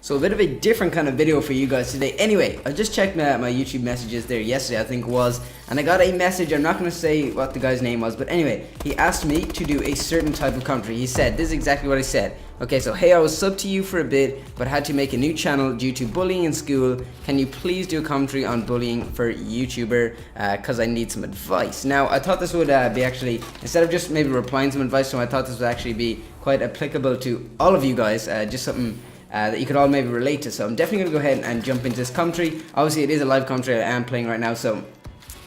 So a bit of a different kind of video for you guys today. Anyway, I just checked my YouTube messages there yesterday, I think it was, and I got a message. I'm not going to say what the guy's name was, but anyway, he asked me to do a certain type of commentary. He said, this is exactly what he said. Okay, so hey, I was subbed to you for a bit, but had to make a new channel due to bullying in school. Can you please do a commentary on bullying for YouTuber? Because I need some advice. Now, I thought this would be actually, instead of just maybe replying some advice to him, I thought this would actually be quite applicable to all of you guys, just something that you could all maybe relate to. So I'm definitely going to go ahead and jump into this commentary. Obviously, it is a live commentary I am playing right now, so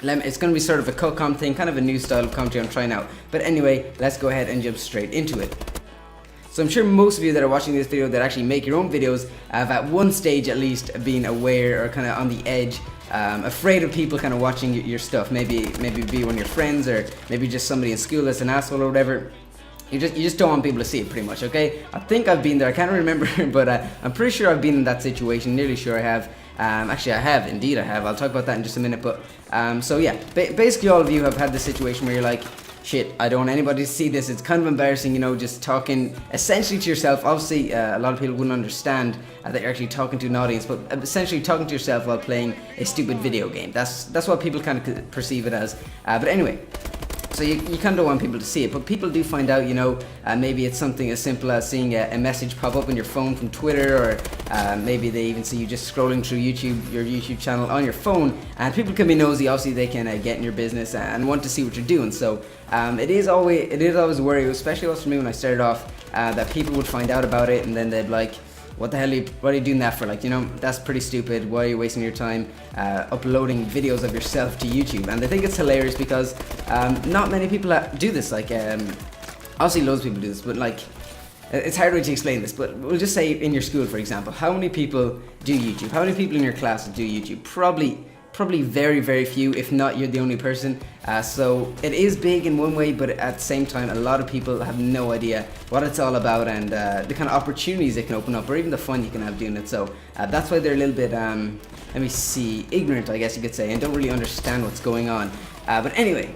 it's going to be sort of a cut comp thing, kind of a new style of commentary I'm trying out. But anyway, let's go ahead and jump straight into it. So I'm sure most of you that are watching this video that actually make your own videos have at one stage at least been aware or kind of on the edge, afraid of people kind of watching your stuff. Maybe be one of your friends, or maybe just somebody in school that's an asshole or whatever. You just don't want people to see it, pretty much, okay? I think I've been there, I can't remember, but I'm pretty sure I've been in that situation, nearly sure I have. Actually, I have, indeed I have. I'll talk about that in just a minute, but, so yeah, basically all of you have had this situation where you're like, shit, I don't want anybody to see this, it's kind of embarrassing, you know, just talking essentially to yourself. Obviously, a lot of people wouldn't understand that you're actually talking to an audience, but essentially talking to yourself while playing a stupid video game. That's what people kind of perceive it as, but anyway. So you kind of don't want people to see it, but people do find out, you know, maybe it's something as simple as seeing a message pop up on your phone from Twitter, or maybe they even see you just scrolling through your YouTube channel on your phone, and people can be nosy. Obviously they can get in your business and want to see what you're doing. So it is always a worry, especially was for me when I started off, that people would find out about it and then they'd be like, what the hell what are you doing that for? Like, you know, that's pretty stupid. Why are you wasting your time uploading videos of yourself to YouTube? And they think it's hilarious because not many people do this. Like, obviously loads of people do this, but like, it's hard to explain this, but we'll just say in your school, for example, how many people do YouTube? How many people in your class do YouTube? Probably very, very few, if not you're the only person. So it is big in one way, but at the same time, a lot of people have no idea what it's all about and the kind of opportunities it can open up, or even the fun you can have doing it. So that's why they're a little bit, let me see, ignorant, I guess you could say, and don't really understand what's going on. But anyway.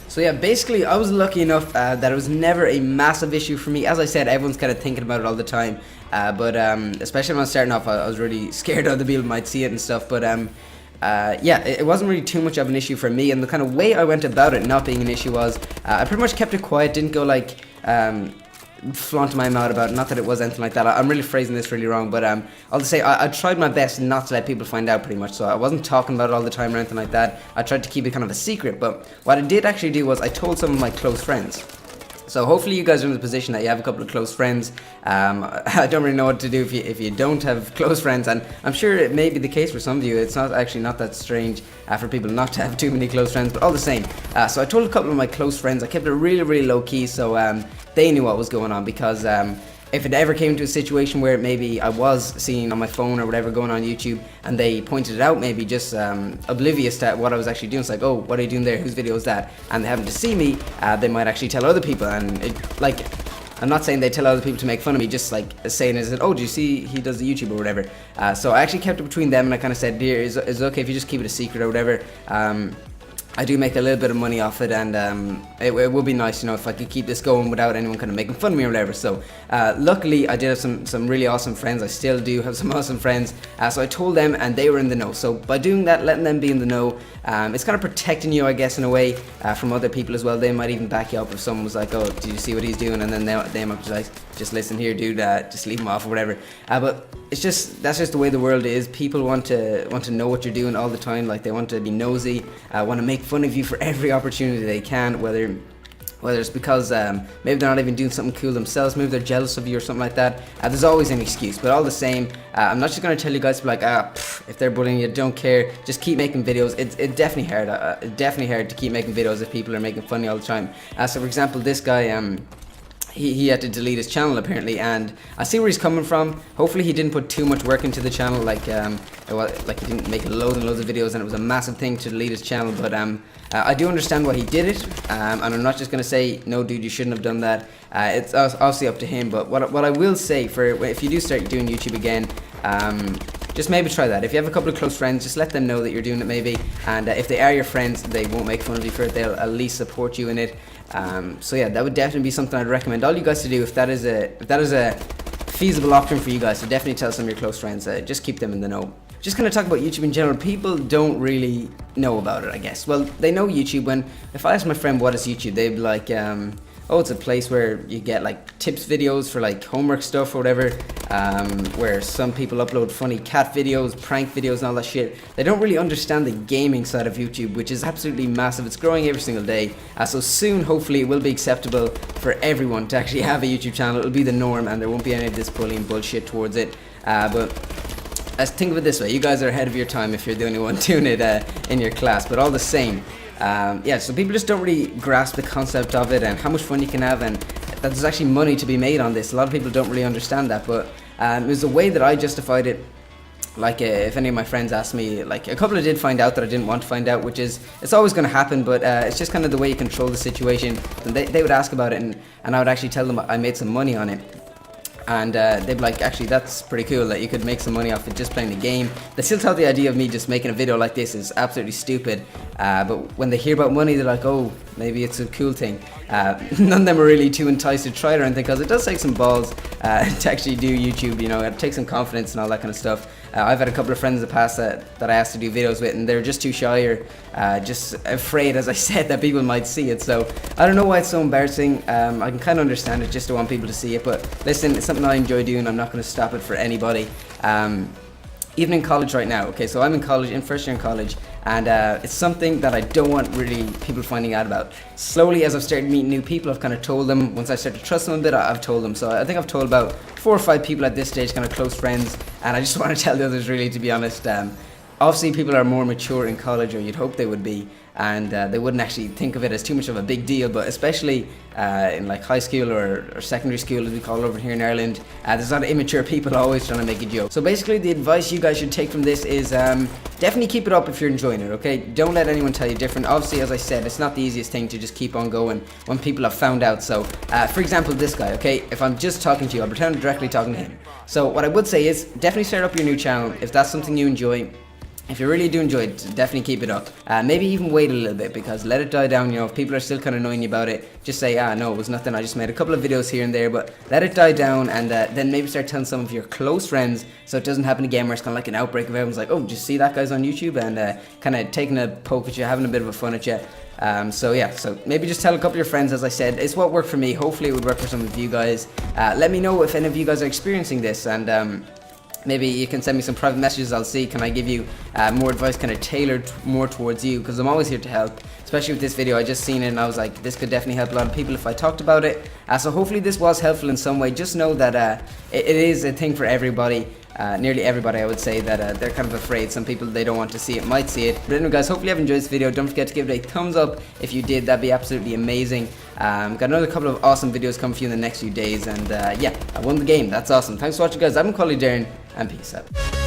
So yeah, basically I was lucky enough that it was never a massive issue for me. As I said, everyone's kind of thinking about it all the time, but especially when I was starting off, I was really scared other people might see it and stuff, but yeah, it wasn't really too much of an issue for me, and the kind of way I went about it not being an issue was I pretty much kept it quiet, didn't go like flaunting my mouth about it. Not that it was anything like that. I'm really phrasing this really wrong, but I'll just say I tried my best not to let people find out, pretty much. So I wasn't talking about it all the time or anything like that. I tried to keep it kind of a secret, but what I did actually do was I told some of my close friends. So hopefully you guys are in the position that you have a couple of close friends. I don't really know what to do if you don't have close friends, and I'm sure it may be the case for some of you. It's not that strange for people not to have too many close friends, but all the same. So I told a couple of my close friends. I kept it really, really low key, so they knew what was going on, because if it ever came to a situation where maybe I was seeing on my phone or whatever going on YouTube and they pointed it out, maybe just oblivious to what I was actually doing, it's like, oh, what are you doing there, whose video is that, and they happen to see me, they might actually tell other people. And like, I'm not saying they tell other people to make fun of me, just like saying is that, oh, do you see he does the YouTube or whatever. So I actually kept it between them, and I kind of said, dear, is it okay if you just keep it a secret or whatever? I do make a little bit of money off it, and it would be nice, you know, if I could keep this going without anyone kind of making fun of me or whatever. So luckily I did have some really awesome friends. I still do have some awesome friends, so I told them and they were in the know. So by doing that, letting them be in the know, it's kind of protecting you, I guess, in a way, from other people as well. They might even back you up if someone was like, oh, did you see what he's doing? And then they might be like, just listen here, dude, just leave him off or whatever. But it's just, that's just the way the world is. People want to know what you're doing all the time. Like, they want to be nosy, want to make fun of you for every opportunity they can, whether it's because maybe they're not even doing something cool themselves, maybe they're jealous of you or something like that. There's always an excuse, but all the same, I'm not just going to tell you guys to be like, if they're bullying you, don't care, just keep making videos. It's definitely hard to keep making videos if people are making fun of you all the time. So for example, this guy, he had to delete his channel apparently, and I see where he's coming from. Hopefully he didn't put too much work into the channel, like he didn't make loads and loads of videos and it was a massive thing to delete his channel, but I do understand why he did it, and I'm not just going to say, no dude, you shouldn't have done that. It's obviously up to him, but what I will say, for if you do start doing YouTube again, just maybe try that. If you have a couple of close friends, just let them know that you're doing it maybe, and if they are your friends, they won't make fun of you for it, they'll at least support you in it. So yeah, that would definitely be something I'd recommend all you guys to do if that is a feasible option for you guys. So definitely tell some of your close friends. Just keep them in the know. Just kind of talk about YouTube in general. People don't really know about it, I guess. Well, they know YouTube when, if I ask my friend what is YouTube, they'd be like, oh, it's a place where you get like tips videos for like homework stuff or whatever, where some people upload funny cat videos, prank videos and all that shit. They don't really understand the gaming side of YouTube, which is absolutely massive. It's growing every single day. So soon, hopefully, it will be acceptable for everyone to actually have a YouTube channel. It'll be the norm and there won't be any of this bullying bullshit towards it. But let's think of it this way. You guys are ahead of your time if you're the only one doing it in your class, but all the same. Yeah, so people just don't really grasp the concept of it and how much fun you can have, and that there's actually money to be made on this. A lot of people don't really understand that, but it was the way that I justified it. Like if any of my friends asked me, like a couple did find out that I didn't want to find out, which is, it's always going to happen, but it's just kind of the way you control the situation. And they would ask about it, and I would actually tell them I made some money on it. And they'd be like, actually, that's pretty cool that you could make some money off it just playing the game. They still thought the idea of me just making a video like this is absolutely stupid. But when they hear about money, they're like, oh, maybe it's a cool thing. None of them are really too enticed to try it or anything, because it does take some balls to actually do YouTube, you know, it takes some confidence and all that kind of stuff. I've had a couple of friends in the past that I asked to do videos with, and they're just too shy or just afraid, as I said, that people might see it. So I don't know why it's so embarrassing. I can kind of understand it, just to want people to see it. But listen, it's something I enjoy doing. I'm not going to stop it for anybody. Even in college right now, okay, so I'm in college, in first year in college, and it's something that I don't want really people finding out about. Slowly, as I've started meeting new people, I've kind of told them. Once I start to trust them a bit, I've told them. So I think I've told about 4 or 5 people at this stage, kind of close friends, and I just want to tell the others, really, to be honest. Obviously, people are more mature in college, or you'd hope they would be, and they wouldn't actually think of it as too much of a big deal. But especially in like high school or secondary school, as we call it over here in Ireland, there's a lot of immature people always trying to make a joke. So basically, the advice you guys should take from this is definitely keep it up if you're enjoying it, okay? Don't let anyone tell you different. Obviously, as I said, it's not the easiest thing to just keep on going when people have found out. So, for example, this guy, okay? If I'm just talking to you, I'll pretend I'm directly talking to him. So what I would say is definitely start up your new channel if that's something you enjoy. If you really do enjoy it, definitely keep it up. Maybe even wait a little bit, because let it die down. You know, if people are still kind of annoying you about it, just say, no, it was nothing. I just made a couple of videos here and there, but let it die down, and then maybe start telling some of your close friends, so it doesn't happen again where it's kind of like an outbreak of everyone's like, oh, just see that guy's on YouTube, and kind of taking a poke at you, having a bit of a fun at you. So yeah, so maybe just tell a couple of your friends, as I said. It's what worked for me. Hopefully it would work for some of you guys. Let me know if any of you guys are experiencing this, and maybe you can send me some private messages. I'll see, can I give you more advice kind of tailored more towards you, because I'm always here to help. Especially with this video, I just seen it and I was like, this could definitely help a lot of people if I talked about it. So hopefully this was helpful in some way. Just know that it is a thing for everybody. Nearly everybody, I would say, that they're kind of afraid. Some people, they don't want to see it, might see it. But anyway guys, hopefully you have enjoyed this video. Don't forget to give it a thumbs up if you did. That'd be absolutely amazing. Got another couple of awesome videos coming for you in the next few days, and yeah, I won the game. That's awesome. Thanks for watching guys. I've been calling Darren, and peace out.